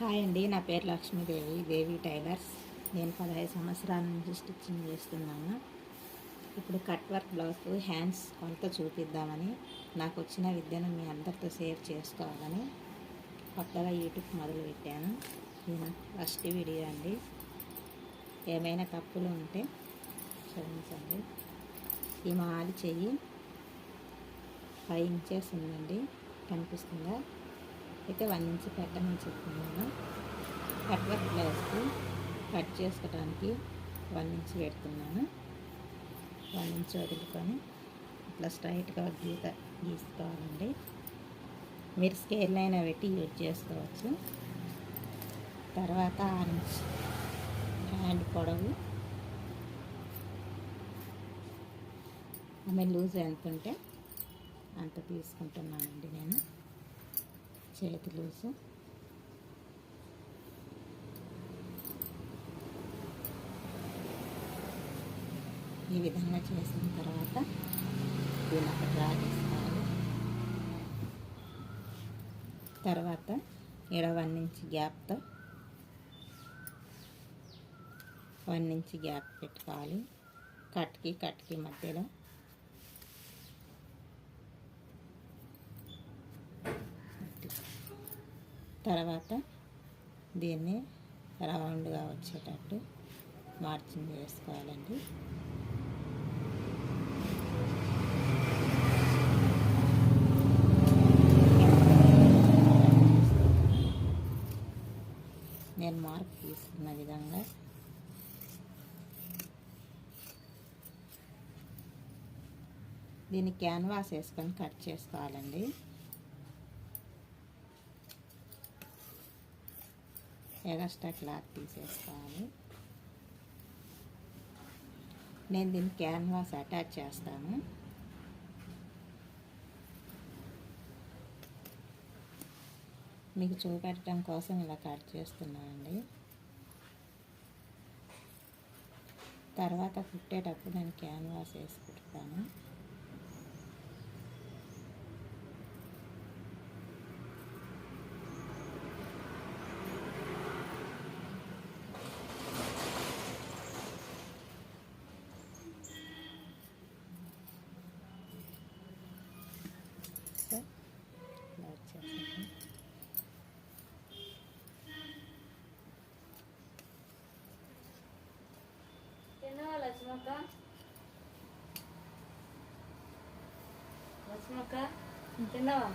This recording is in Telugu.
హాయ్ అండి, నా పేరు లక్ష్మీదేవి, దేవి టైలర్స్. నేను 15 సంవత్సరాల నుంచి స్టిచ్చింగ్ చేస్తున్నాను. ఇప్పుడు కట్ వర్క్ బ్లౌజ్ హ్యాండ్స్ కొంత చూపిద్దామని, నాకు వచ్చిన విద్యను మీ అందరితో షేర్ చేసుకోవాలని కొత్తగా యూట్యూబ్ మొదలుపెట్టాను. ఇది నా ఫస్ట్ వీడియో అండి. ఏమైనా తప్పులు ఉంటే క్షమించండి. ఈ మా ఆడి చెయ్యి 5 ఇంచెస్ ఉందండి, కనిపిస్తుందా? అయితే 1 ఇంచ్ పెట్టమని చెప్తున్నాను. కట్ వర్క్ బ్లౌజ్కి కట్ చేసుకోవడానికి 1 ఇంచ్ పెడుతున్నాను. 1 ఇంచ్ వదులుకొని ఇట్లా స్ట్రైట్గా గీత గీసుకోవాలండి. మీరు స్కేల్ అయినా పెట్టి యూజ్ చేసుకోవచ్చు. తర్వాత 6 ఇంచ్ హ్యాండ్ పొడవు, ఆమె లూజ్ ఎంత ఉంటే అంత తీసుకుంటున్నానండి నేను. చేతి లూజు ఈ విధంగా చేసిన తర్వాత దీన్ని అక్కడ డ్రా చేసుకోవాలి. తర్వాత ఇక్కడ 1 ఇంచ్ గ్యాప్తో 1 ఇంచ్ గ్యాప్ పెట్టుకోవాలి. కట్కి మధ్యలో తర్వాత దీన్ని రౌండ్గా వచ్చేటట్టు మార్జిన్ చేసుకోవాలండి. నేను మార్క్ తీసుకున్న విధంగా దీన్ని క్యాన్వాస్ వేసుకొని కట్ చేసుకోవాలండి. ఎక్స్ట్రా క్లాత్ తీసేసుకోవాలి. నేను దీన్ని క్యాన్వాస్ అటాచ్ చేస్తాను. మీకు చూపెట్టడం కోసం ఇలా కట్ చేస్తున్నానండి. తర్వాత కుట్టేటప్పుడు నేను క్యాన్వాస్ వేసి కుడతాను. లక్ష్మక్క తిన్నావా?